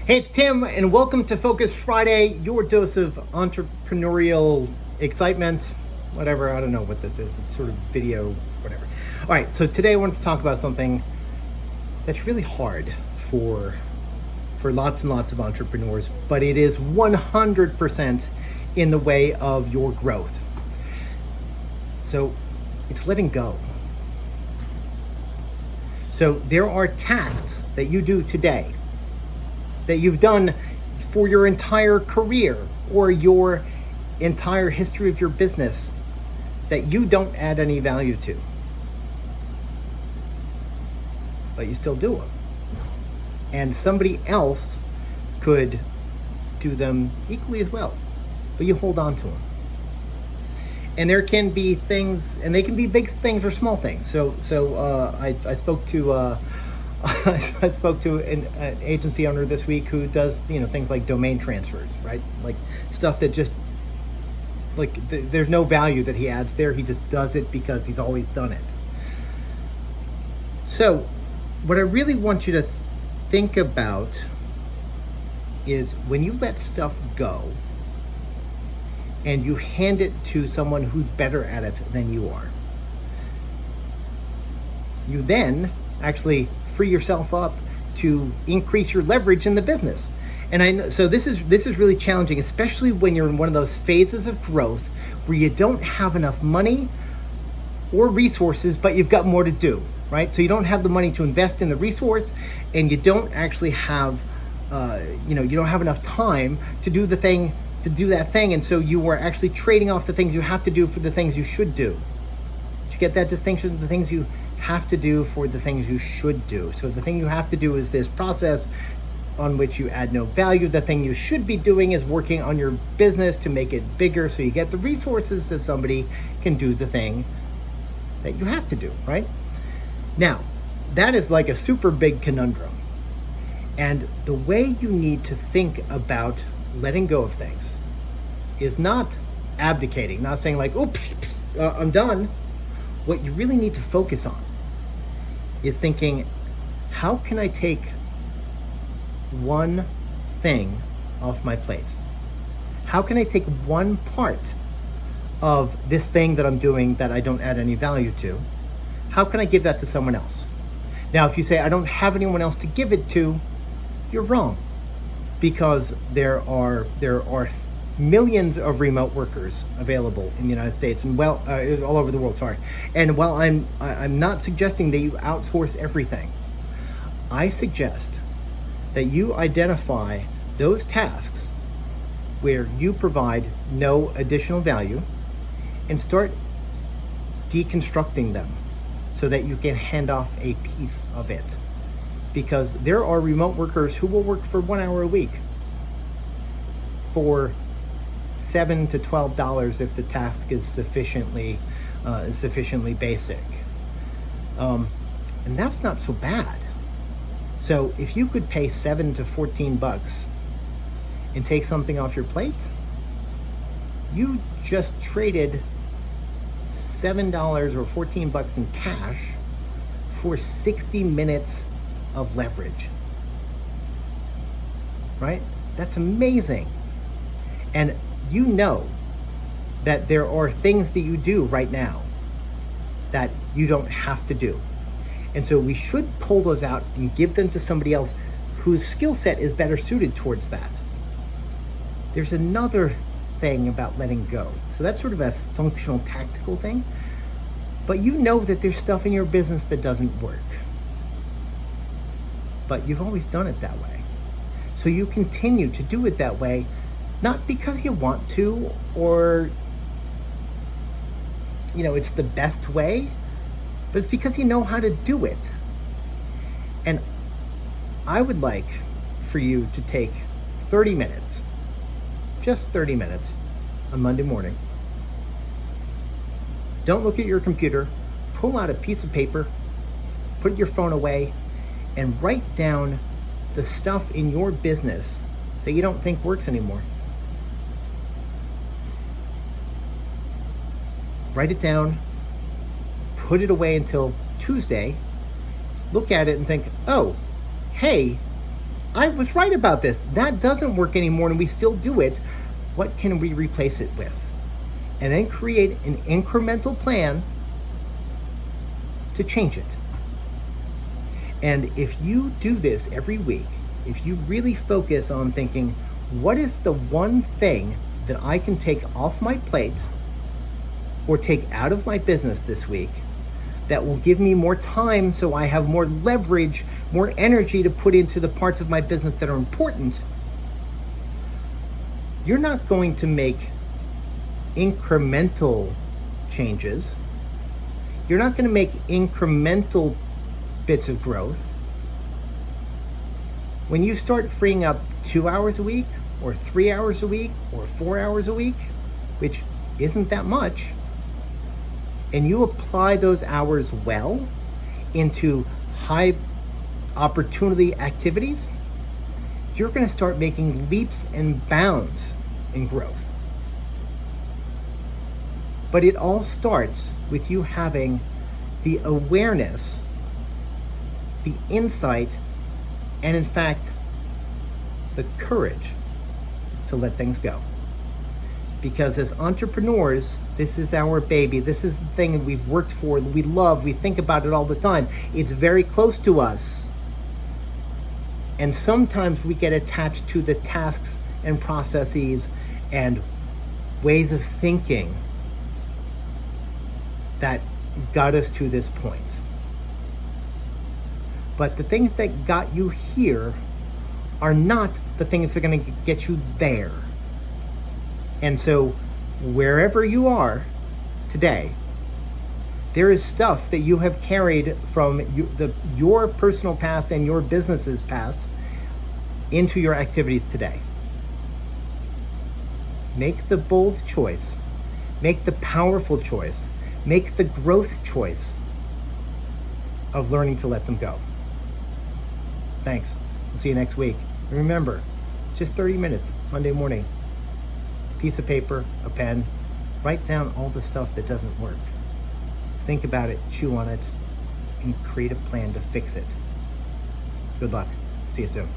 Hey, it's Tim, and welcome to Focus Friday, your dose of entrepreneurial excitement. Whatever, I don't know what this is. It's sort of video, whatever. All right, so today I wanted to talk about something that's really hard for lots and lots of entrepreneurs, but it is 100% in the way of your growth. So it's letting go. So there are tasks that you do today that you've done for your entire career or your entire history of your business that you don't add any value to, but you still do them. And somebody else could do them equally as well, but you hold on to them. And there can be things, and they can be big things or small things. So I spoke to I spoke to an agency owner this week who does things like domain transfers, right? Like stuff that just there's no value that he adds there. He just does it because he's always done it. So what I really want you to think about is when you let stuff go and you hand it to someone who's better at it than you are, you then actually free yourself up to increase your leverage in the business. And I know, so this is really challenging, especially when you're in one of those phases of growth where you don't have enough money or resources, but you've got more to do, right? So you don't have the money to invest in the resource, and you don't actually have, you don't have enough time to do that thing, and so you are actually trading off the things you have to do for the things you should do. Did you get that distinction? The things you have to do for the things you should do. So the thing you have to do is this process on which you add no value. The thing you should be doing is working on your business to make it bigger so you get the resources so somebody can do the thing that you have to do, right? Now, that is like a super big conundrum. And the way you need to think about letting go of things is not abdicating, not saying like, oops, I'm done. What you really need to focus on is thinking, how can I take one thing off my plate? How can I take one part of this thing that I'm doing that I don't add any value to? How can I give that to someone else? Now, if you say, I don't have anyone else to give it to, you're wrong, because there are millions of remote workers available in the United States and all over the world. Sorry. And while I'm not suggesting that you outsource everything, I suggest that you identify those tasks where you provide no additional value and start deconstructing them so that you can hand off a piece of it. Because there are remote workers who will work for 1 hour a week for $7 to $12 if the task is sufficiently basic, and that's not so bad. So if you could pay $7 to $14 and take something off your plate, you just traded $7 or $14 in cash for 60 minutes of leverage, right? That's amazing. And you know that there are things that you do right now that you don't have to do. And so we should pull those out and give them to somebody else whose skill set is better suited towards that. There's another thing about letting go. So that's sort of a functional, tactical thing. But you know that there's stuff in your business that doesn't work. But you've always done it that way. So you continue to do it that way, not because you want to or it's the best way, but it's because you know how to do it. And I would like for you to take 30 minutes, just 30 minutes on Monday morning. Don't look at your computer, pull out a piece of paper, put your phone away, and write down the stuff in your business that you don't think works anymore. Write it down, put it away until Tuesday, look at it and think, oh, hey, I was right about this. That doesn't work anymore and we still do it. What can we replace it with? And then create an incremental plan to change it. And if you do this every week, if you really focus on thinking, what is the one thing that I can take off my plate or take out of my business this week that will give me more time so I have more leverage, more energy to put into the parts of my business that are important, you're not going to make incremental changes. You're not going to make incremental bits of growth. When you start freeing up 2 hours a week or 3 hours a week or 4 hours a week, which isn't that much, and you apply those hours well into high opportunity activities, you're going to start making leaps and bounds in growth. But it all starts with you having the awareness, the insight, and in fact, the courage to let things go. Because as entrepreneurs, this is our baby. This is the thing that we've worked for, that we love, we think about it all the time. It's very close to us. And sometimes we get attached to the tasks and processes and ways of thinking that got us to this point. But the things that got you here are not the things that are going to get you there. And so wherever you are today, there is stuff that you have carried from your personal past and your business's past into your activities today. Make the bold choice. Make the powerful choice. Make the growth choice of learning to let them go. Thanks. We'll see you next week. And remember, just 30 minutes, Monday morning. Piece of paper, a pen. Write down all the stuff that doesn't work. Think about it, chew on it, and create a plan to fix it. Good luck. See you soon.